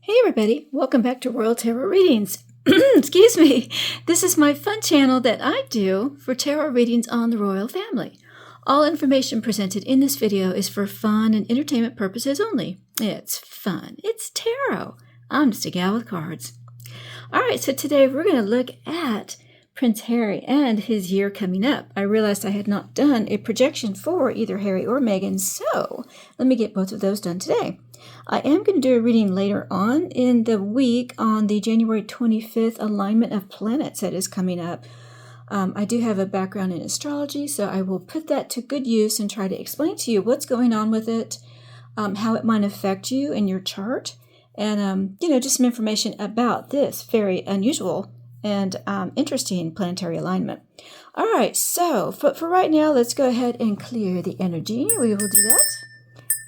Hey everybody, welcome back to Royal Tarot Readings. Excuse me. This is my fun channel that I do for tarot readings on the royal family. All information presented in this video is for fun and entertainment purposes only. It's fun. It's tarot. I'm just a gal with cards. Alright, so today we're going to look at Prince Harry and his year coming up. I realized I had not done a projection for either Harry or Meghan, so let me get both of those done today. I am going to do a reading later on in the week on the January 25th alignment of planets that is coming up. I do have a background in astrology, so I will put that to good use and try to explain to you what's going on with it, how it might affect you in your chart, and just some information about this very unusual and interesting planetary alignment. All right, so for right now, let's go ahead and clear the energy. We will do that.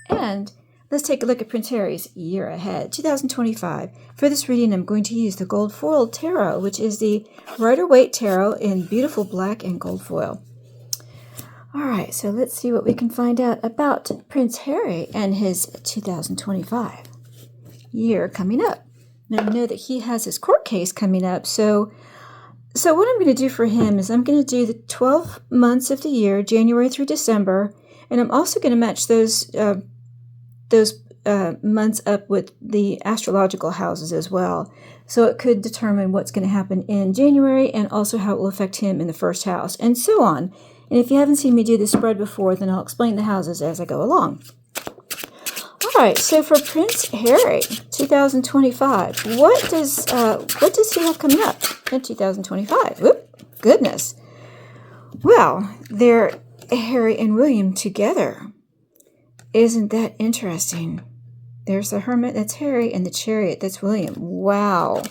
And let's take a look at Prince Harry's year ahead, 2025. For this reading, I'm going to use the Gold Foil Tarot, which is the Rider-Waite Tarot in beautiful black and gold foil. All right, so let's see what we can find out about Prince Harry and his 2025 year coming up. Now, I know that he has his court case coming up, so what I'm going to do for him is I'm going to do the 12 months of the year, January through December, and I'm also going to match those months up with the astrological houses as well. So it could determine what's going to happen in January and also how it will affect him in the first house and so on. And if you haven't seen me do this spread before, then I'll explain the houses as I go along. All right, so for Prince Harry, 2025, what does he have coming up in 2025? Whoop, goodness. Well, they're Harry and William together. Isn't that interesting? There's the Hermit, that's Harry, and the Chariot, that's William. Wow.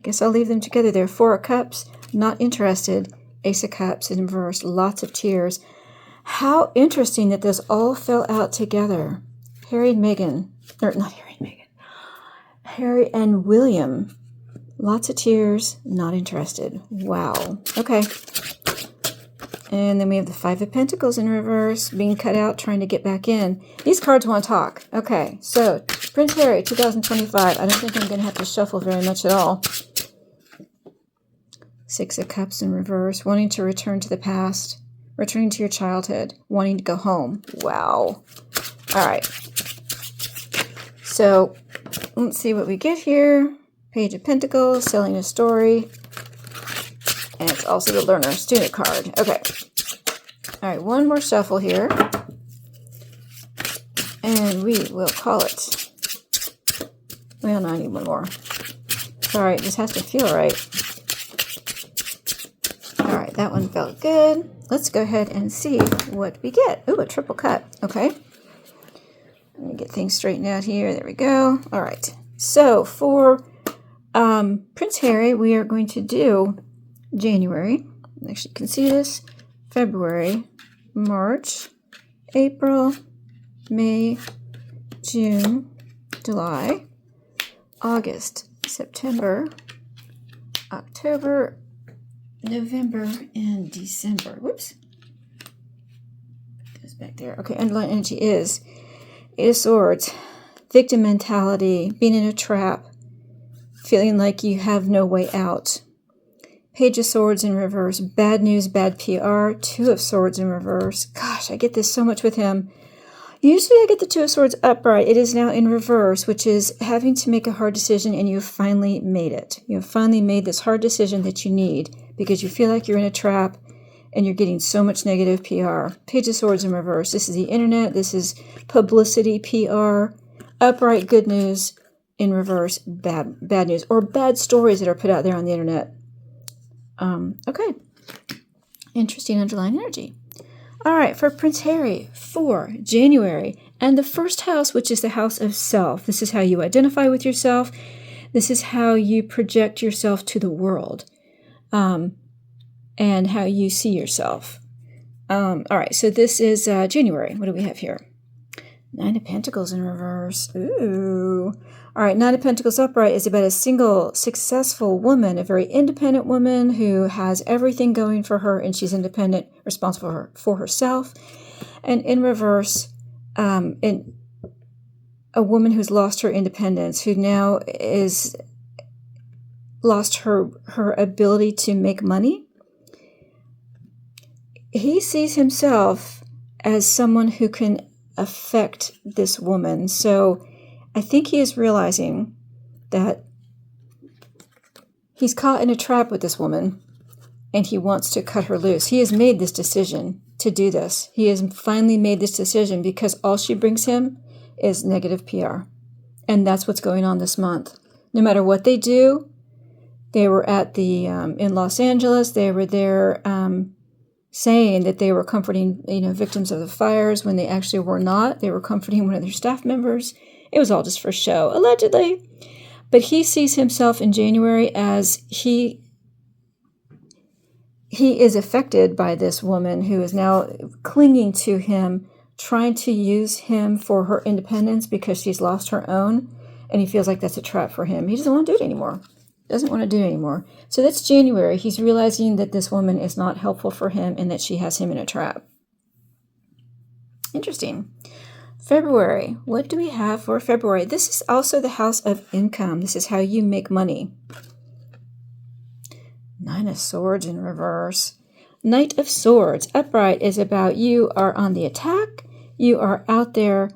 Guess I'll leave them together. There are Four of Cups, not interested. Ace of Cups in reverse, lots of tears. How interesting that those all fell out together. Harry and Meghan, or not Harry and Meghan, Harry and William. Lots of tears, not interested. Wow. Okay. And then we have the Five of Pentacles in reverse, being cut out, trying to get back in. These cards want to talk. Okay, so Prince Harry, 2025. I don't think I'm going to have to shuffle very much at all. Six of Cups in reverse, wanting to return to the past, returning to your childhood, wanting to go home. Wow. All right. So let's see what we get here. Page of Pentacles, selling a story. And it's also the learner student card. Okay. All right, one more shuffle here. And we will call it. Well, no, I need one more. Sorry, it just has to feel right. All right, that one felt good. Let's go ahead and see what we get. Ooh, a triple cut. Okay. Let me get things straightened out here. There we go. All right. So for Prince Harry, we are going to do January, actually you can see this, February, March, April, May, June, July, August, September, October, November, and December. Whoops. Goes back there. Okay, underlying energy is Eight of Swords, victim mentality, being in a trap, feeling like you have no way out. Page of Swords in reverse, bad news, bad PR, Two of Swords in reverse. Gosh, I get this so much with him. Usually I get the Two of Swords upright. It is now in reverse, which is having to make a hard decision, and you've finally made it. You have finally made this hard decision that you need because you feel like you're in a trap and you're getting so much negative PR. Page of Swords in reverse. This is the internet. This is publicity, PR. Upright, good news. In reverse, bad news. Or bad stories that are put out there on the internet. Okay. Interesting underlying energy. All right, for Prince Harry, for January, and the first house, which is the house of self. This is how you identify with yourself. This is how you project yourself to the world, and how you see yourself. All right, so this is January. What do we have here? Nine of Pentacles in reverse. Ooh. All right, Nine of Pentacles upright is about a single, successful woman, a very independent woman who has everything going for her, and she's independent, responsible for herself. And in reverse, a woman who's lost her independence, who now is lost her ability to make money. He sees himself as someone who can affect this woman. So I think he is realizing that he's caught in a trap with this woman and he wants to cut her loose. He has made this decision to do this. He has finally made this decision because all she brings him is negative PR. And that's what's going on this month. No matter what they do, they were at the, in Los Angeles, they were there saying that they were comforting, victims of the fires when they actually were not. They were comforting one of their staff members. It was all just for show, allegedly. But he sees himself in January as he is affected by this woman who is now clinging to him, trying to use him for her independence because she's lost her own, and he feels like that's a trap for him. He doesn't want to do it anymore. So that's January. He's realizing that this woman is not helpful for him and that she has him in a trap. Interesting. February. What do we have for February? This is also the house of income. This is how you make money. Nine of Swords in reverse. Knight of Swords. Upright is about you are on the attack. You are out there.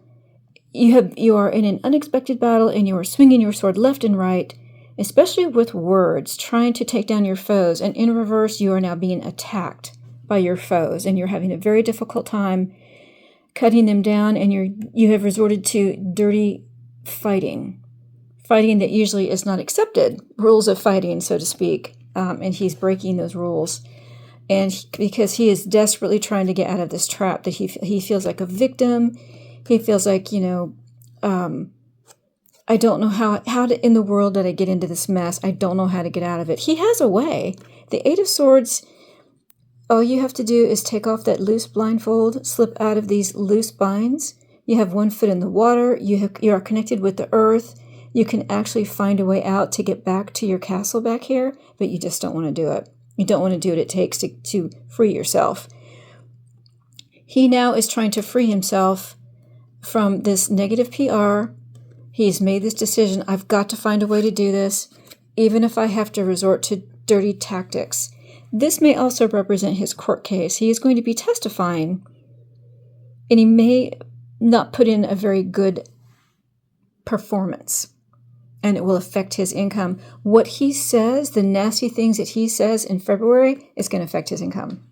You are in an unexpected battle and you are swinging your sword left and right, especially with words, trying to take down your foes. And in reverse, you are now being attacked by your foes and you're having a very difficult time cutting them down, and you have resorted to dirty fighting that usually is not accepted, rules of fighting, so to speak, and he's breaking those rules, and because he is desperately trying to get out of this trap, that he feels like a victim. He feels like, I don't know how in the world did I get into this mess. I don't know how to get out of it. He has a way. The Eight of Swords, all you have to do is take off that loose blindfold, slip out of these loose binds. You have one foot in the water. You are connected with the earth. You can actually find a way out to get back to your castle back here, but you just don't want to do it. You don't want to do what it takes to free yourself. He now is trying to free himself from this negative PR. He's made this decision. I've got to find a way to do this, even if I have to resort to dirty tactics. This may also represent his court case. He is going to be testifying, and he may not put in a very good performance, and it will affect his income. What he says, the nasty things that he says in February, is going to affect his income.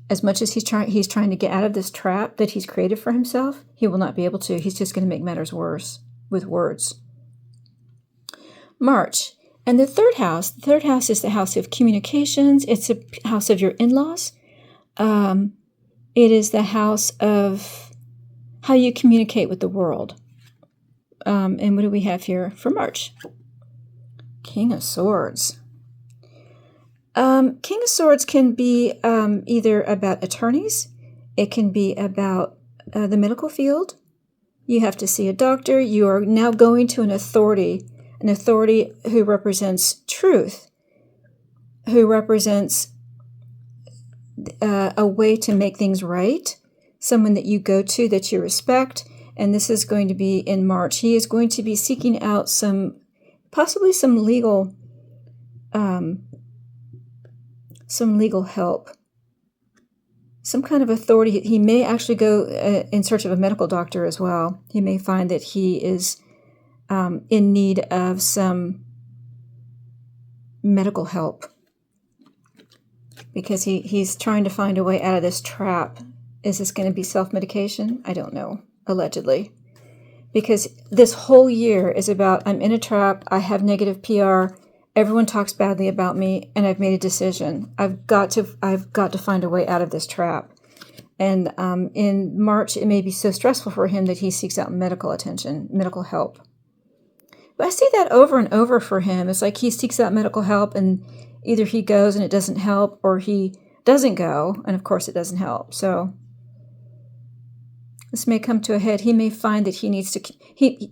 As much as he's trying to get out of this trap that he's created for himself, he will not be able to. He's just going to make matters worse with words. March. And the third house is the house of communications. It's a house of your in-laws. It is the house of how you communicate with the world. And what do we have here for March? King of Swords. King of Swords can be either about attorneys. It can be about the medical field. You have to see a doctor. You are now going to an authority who represents truth, who represents a way to make things right, someone that you go to that you respect. And this is going to be in March. He is going to be seeking out possibly some legal help, some kind of authority. He may actually go in search of a medical doctor as well. He may find that he is in need of some medical help because he's trying to find a way out of this trap. Is this going to be self-medication? I don't know, allegedly. Because this whole year is about, I'm in a trap, I have negative PR, everyone talks badly about me, and I've made a decision. I've got to find a way out of this trap. And in March, it may be so stressful for him that he seeks out medical attention, medical help. But I see that over and over for him. It's like he seeks out medical help, and either he goes and it doesn't help, or he doesn't go, and of course it doesn't help. So this may come to a head. He may find that he needs to, he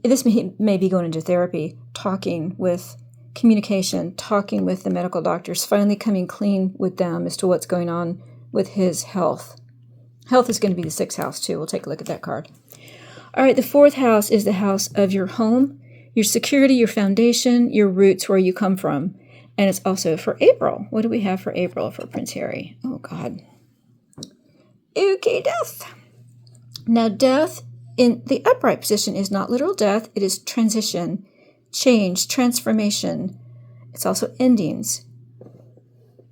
may be going into therapy, talking with communication, talking with the medical doctors, finally coming clean with them as to what's going on with his health. Health is going to be the 6th house too. We'll take a look at that card. All right, the fourth house is the house of your home, your security, your foundation, your roots, where you come from. And it's also for April. What do we have for April for Prince Harry? Oh, God. Okay, death. Now, death in the upright position is not literal death. It is transition, change, transformation. It's also endings.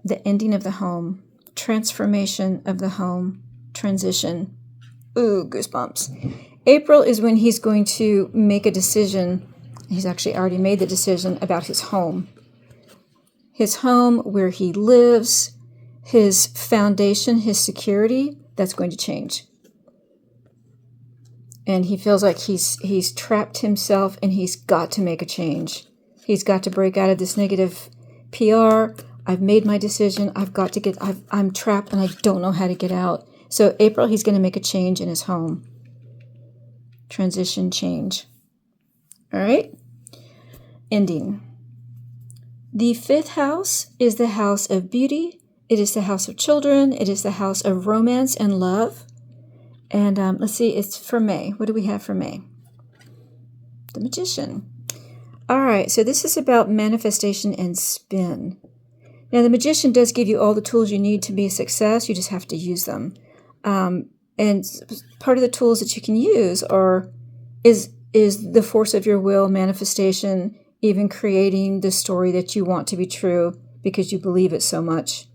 The ending of the home, transformation of the home, transition. Ooh, goosebumps. April is when he's going to make a decision. He's actually already made the decision about his home. His home, where he lives, his foundation, his security, that's going to change. And he feels like he's trapped himself and he's got to make a change. He's got to break out of this negative PR. I've made my decision. I'm trapped and I don't know how to get out. So April, he's going to make a change in his home. Transition, change. All right. Ending. The fifth house is the house of beauty. It is the house of children. It is the house of romance and love. And let's see, it's for May. What do we have for May? The Magician. All right, so this is about manifestation and spin. Now, the Magician does give you all the tools you need to be a success. You just have to use them. And part of the tools that you can use is the force of your will, manifestation, even creating the story that you want to be true because you believe it so much.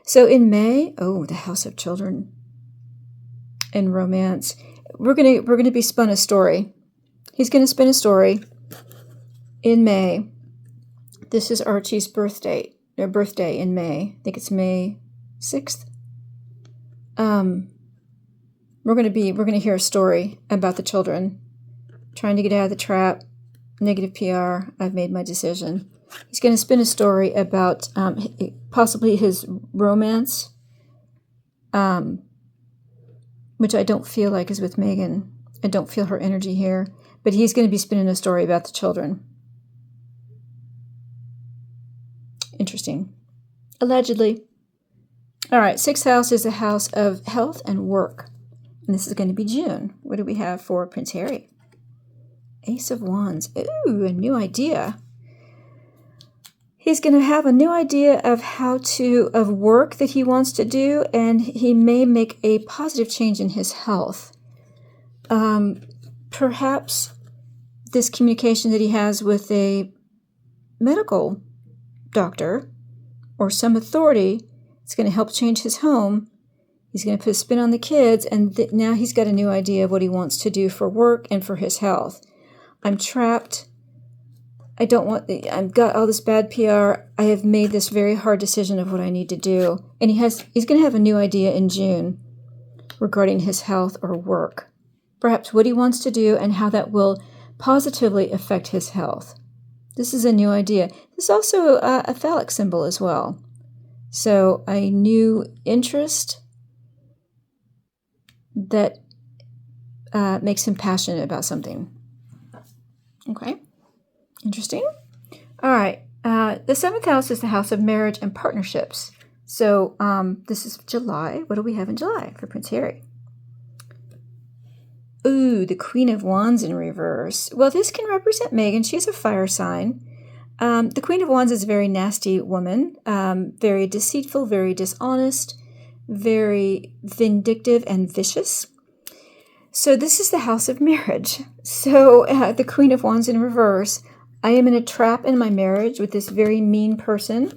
So in May, the house of children and romance, we're gonna be spun a story. He's gonna spin a story in May. This is Archie's birthday in May. I think it's May 6th. We're gonna hear a story about the children trying to get out of the trap, negative PR. I've made my decision. He's going to spin a story about possibly his romance, which I don't feel like is with Meghan. I don't feel her energy here, but he's going to be spinning a story about the children. Interesting. Allegedly. All right, sixth house is the house of health and work. And this is going to be June. What do we have for Prince Harry? Ace of Wands. Ooh, a new idea. He's going to have a new idea of work that he wants to do, and he may make a positive change in his health. Perhaps this communication that he has with a medical doctor or some authority is going to help change his home. He's going to put a spin on the kids, and now he's got a new idea of what he wants to do for work and for his health. I'm trapped. I've got all this bad PR. I have made this very hard decision of what I need to do. And he's going to have a new idea in June regarding his health or work. Perhaps what he wants to do and how that will positively affect his health. This is a new idea. This is also a phallic symbol as well. So a new interest that makes him passionate about something. Okay, interesting. All right, the seventh house is the house of marriage and partnerships. So this is July. What do we have in July for Prince Harry? Ooh, the Queen of Wands in reverse. Well, this can represent Meghan. She's a fire sign. The Queen of Wands is a very nasty woman, very deceitful, very dishonest, very vindictive and vicious. So this is the house of marriage. So the Queen of Wands in reverse. I am in a trap in my marriage with this very mean person,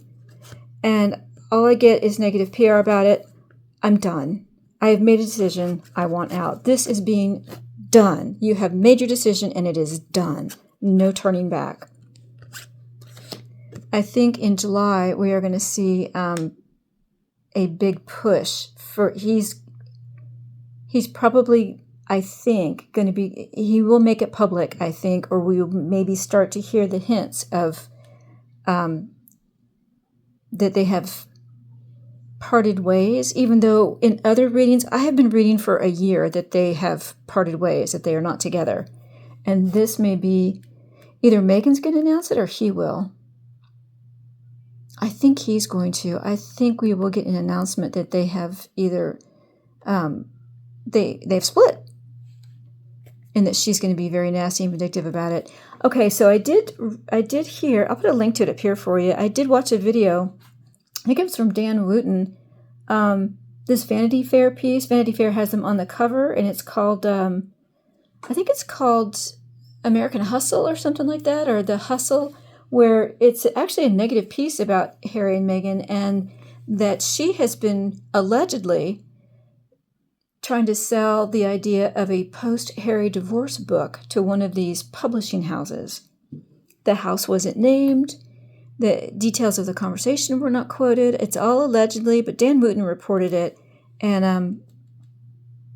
and all I get is negative PR about it. I'm done. I have made a decision. I want out. This is being done. You have made your decision, and it is done. No turning back. I think in July we are going to see a big push for he's probably, I think, going to be, he will make it public, I think, or we will maybe start to hear the hints of that they have parted ways, even though in other readings, I have been reading for a year that they have parted ways, that they are not together. And this may be, either Meghan's going to announce it or he will. I think he's going to. I think we will get an announcement that they have either, they've split. and that she's going to be very nasty and vindictive about it. Okay, so I did hear, I'll put a link to it up here for you. I did watch a video, I think it was from Dan Wootten, this Vanity Fair piece. Vanity Fair has them on the cover, and it's called, I think it's called American Hustle or something like that, or The Hustle, where it's actually a negative piece about Harry and Meghan, and that she has been allegedly trying to sell the idea of a post-Harry divorce book to one of these publishing houses. The house wasn't named. The details of the conversation were not quoted. It's all allegedly, but Dan Wootten reported it. And,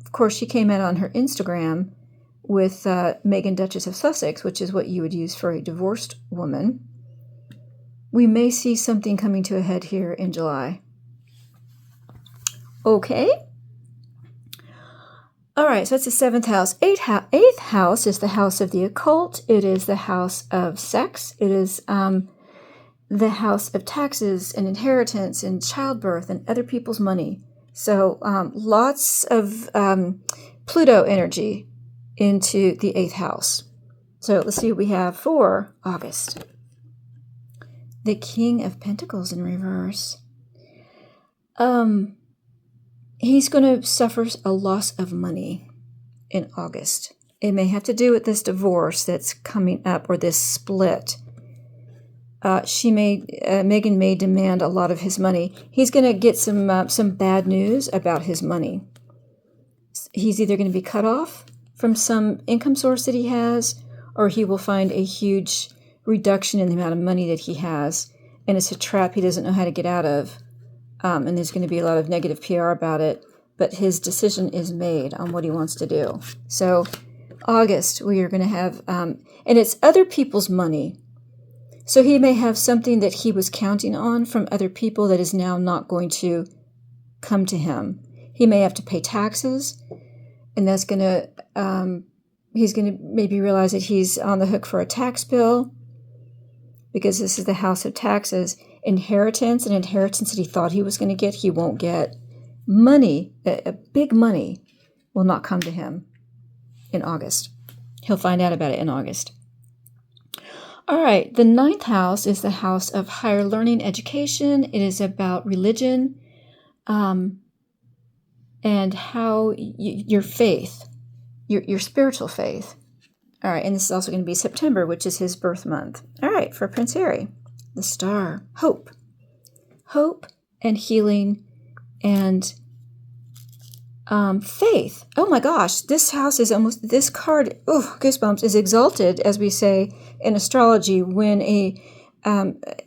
of course, she came out on her Instagram with Meghan, Duchess of Sussex, which is what you would use for a divorced woman. We may see something coming to a head here in July. Okay. All right, so that's the 7th house. 8th house is the house of the occult. It is the house of sex. It is the house of taxes and inheritance and childbirth and other people's money. So lots of Pluto energy into the 8th house. So let's see what we have for August. The King of Pentacles in reverse. He's going to suffer a loss of money in August. It may have to do with this divorce that's coming up, or this split. Meghan may demand a lot of his money. He's going to get some bad news about his money. He's either going to be cut off from some income source that he has, or he will find a huge reduction in the amount of money that he has, and it's a trap he doesn't know how to get out of. And there's going to be a lot of negative PR about it, but his decision is made on what he wants to do. So August, we are going to have, and it's other people's money. So he may have something that he was counting on from other people that is now not going to come to him. He may have to pay taxes, and that's going to, he's going to maybe realize that he's on the hook for a tax bill, because this is the house of taxes. Inheritance that he thought he was going to get, he won't get. Money, a big money, will not come to him in August. He'll find out about it in August. All right, the 9th house is the house of higher learning, education. It is about religion, and how your faith, your spiritual faith. All right, and this is also going to be September, which is his birth month. All right, for Prince Harry. The star, hope and healing and faith. Oh my gosh, this house is almost, this card, goosebumps, is exalted, as we say in astrology, when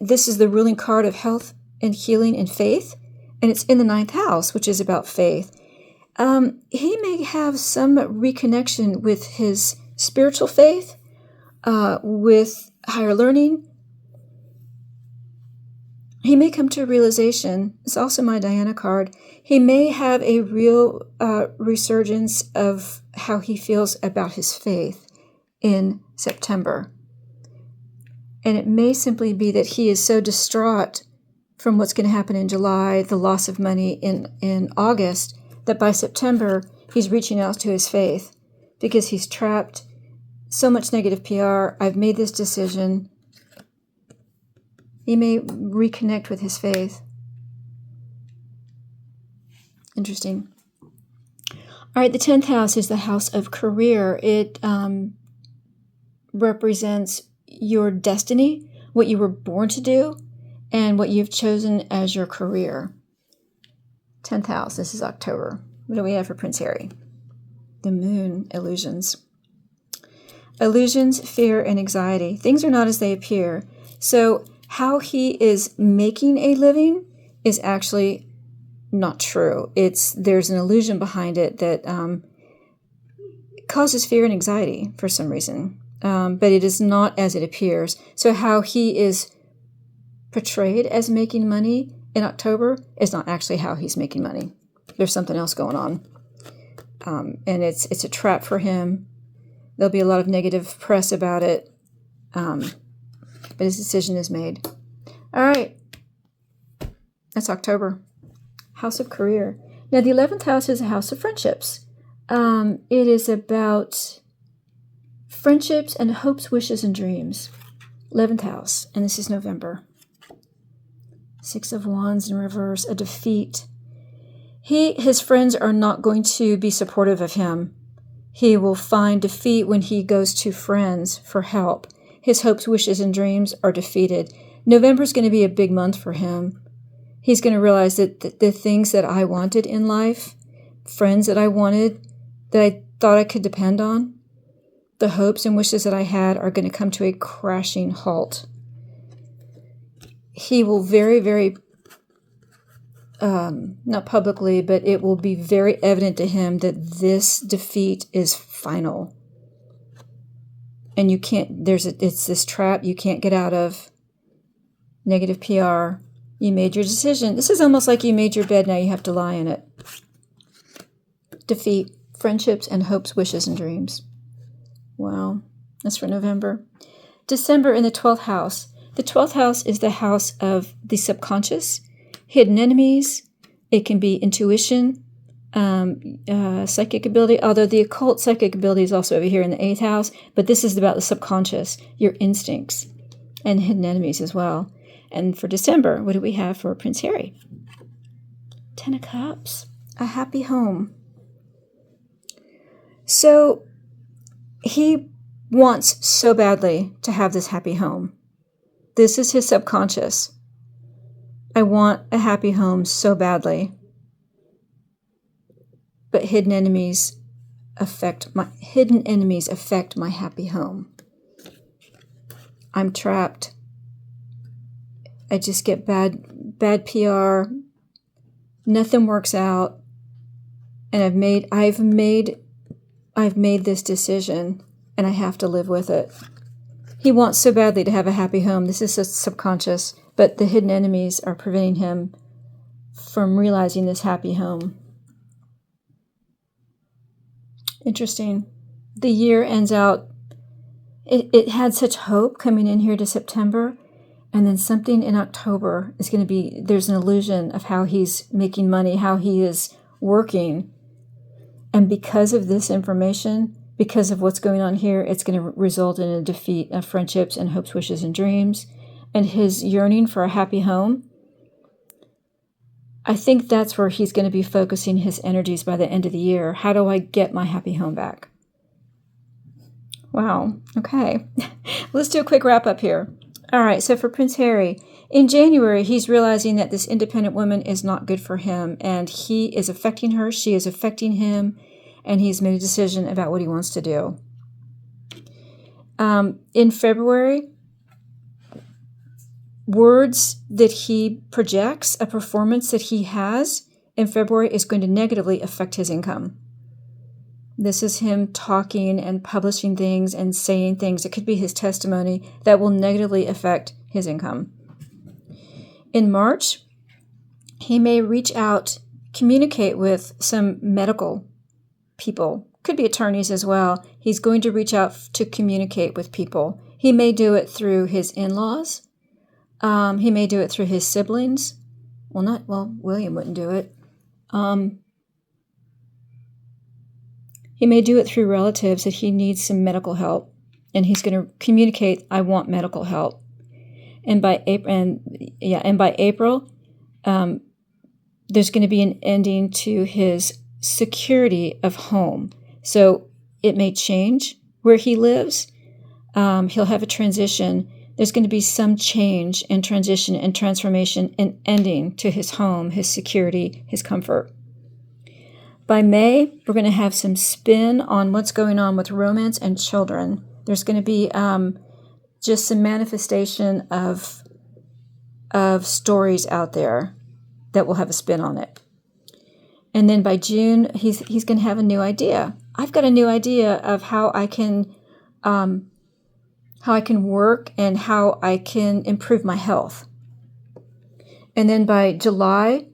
this is the ruling card of health and healing and faith, and it's in the 9th house, which is about faith. He may have some reconnection with his spiritual faith, with higher learning. He may come to a realization, it's also my Diana card, he may have a real resurgence of how he feels about his faith in September. And it may simply be that he is so distraught from what's going to happen in July, the loss of money in August, that by September he's reaching out to his faith because he's trapped. So much negative PR. I've made this decision. He may reconnect with his faith. Interesting. All right, the 10th house is the house of career. It represents your destiny, what you were born to do, and what you've chosen as your career. 10th house, this is October. What do we have for Prince Harry? The moon, illusions. Illusions, fear, and anxiety. Things are not as they appear. So how he is making a living is actually not true. There's an illusion behind it that causes fear and anxiety for some reason. But it is not as it appears. So how he is portrayed as making money in October is not actually how he's making money. There's something else going on. And it's a trap for him. There'll be a lot of negative press about it. But his decision is made. All right. That's October. House of career. Now, the 11th house is a house of friendships. It is about Friendships and hopes, wishes, and dreams. 11th house, and this is November. 6 of Wands in reverse, a defeat. His friends are not going to be supportive of him. He will find defeat when he goes to friends for help. His hopes, wishes, and dreams are defeated. November is going to be a big month for him. He's going to realize that the things that I wanted in life, friends that I wanted, that I thought I could depend on, the hopes and wishes that I had are going to come to a crashing halt. He will very, very, not publicly, but it will be very evident to him that this defeat is final. And you can't, it's this trap you can't get out of. Negative PR. You made your decision. This is almost like you made your bed, now you have to lie in it. Defeat, friendships, and hopes, wishes, and dreams. Wow. That's for November. December in the 12th house. The 12th house is the house of the subconscious, hidden enemies. It can be intuition, psychic ability, although the occult psychic ability is also over here in the 8th house, but this is about the subconscious, your instincts, and hidden enemies as well. And for December, what do we have for Prince Harry? 10 of Cups, a happy home. So he wants so badly to have this happy home. This is his subconscious. I want a happy home so badly. But hidden enemies affect my happy home. I'm trapped. I just get bad PR. Nothing works out. And I've made this decision, and I have to live with it. He wants so badly to have a happy home. This is a subconscious, but the hidden enemies are preventing him from realizing this happy home. Interesting. The year ends out, it had such hope coming in here to September, and then something in October is going to be, there's an illusion of how he's making money, how he is working. And because of this information, because of what's going on here, it's going to result in a defeat of friendships and hopes, wishes, and dreams. And his yearning for a happy home, I think that's where he's going to be focusing his energies by the end of the year. How do I get my happy home back? Wow. Okay. Let's do a quick wrap up here. All right. So for Prince Harry, in January, he's realizing that this independent woman is not good for him, and he is affecting her. She is affecting him, and he's made a decision about what he wants to do. In February, words that he projects, a performance that he has in February is going to negatively affect his income. This is him talking and publishing things and saying things. It could be his testimony that will negatively affect his income. In March, he may reach out, communicate with some medical people. Could be attorneys as well. He's going to reach out to communicate with people. He may do it through his in-laws. He may do it through his siblings. William wouldn't do it. He may do it through relatives that he needs some medical help, and he's going to communicate, I want medical help. And by April, there's going to be an ending to his security of home. So it may change where he lives. He'll have a transition. There's going to be some change and transition and transformation and ending to his home, his security, his comfort. By May, we're going to have some spin on what's going on with romance and children. There's going to be just some manifestation of stories out there that will have a spin on it. And then by June, he's going to have a new idea. I've got a new idea of how I can work and how I can improve my health. And then by July,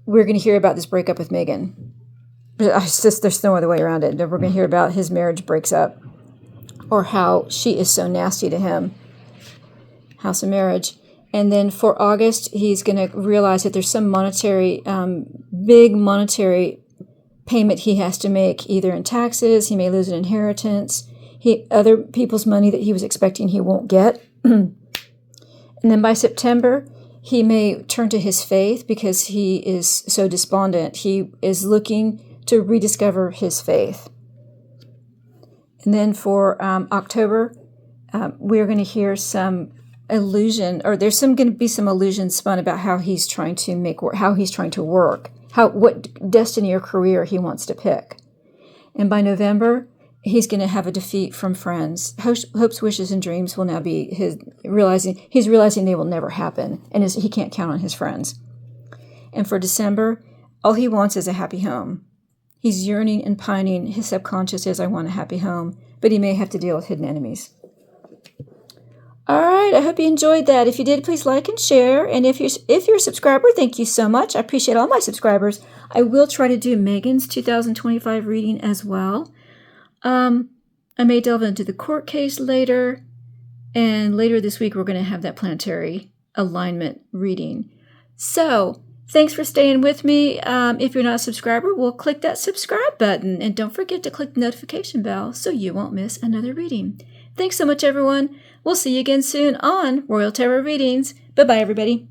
we're going to hear about this breakup with Meghan. There's no other way around it. We're going to hear about his marriage breaks up, or how she is so nasty to him. House of Marriage. And then for August, he's going to realize that there's some big monetary payment he has to make, either in taxes. He may lose an inheritance. other people's money that he was expecting he won't get. And then by September, he may turn to his faith because he is so despondent. He is looking to rediscover his faith. And then for October, we're going to hear some illusion, or there's going to be some illusion spun about how he's trying to work, what destiny or career he wants to pick. And by November, he's going to have a defeat from friends. Hopes, wishes, and dreams will now be he's realizing they will never happen, and he can't count on his friends. And for December, all he wants is a happy home. He's yearning and pining. His subconscious is, I want a happy home, but he may have to deal with hidden enemies. All right, I hope you enjoyed that. If you did, please like and share. And if you're a subscriber, thank you so much. I appreciate all my subscribers. I will try to do Megan's 2025 reading as well. I may delve into the court case later. And later this week, we're going to have that planetary alignment reading. So thanks for staying with me. If you're not a subscriber, we'll click that subscribe button. And don't forget to click the notification bell so you won't miss another reading. Thanks so much, everyone. We'll see you again soon on Royal Tarot Readings. Bye-bye, everybody.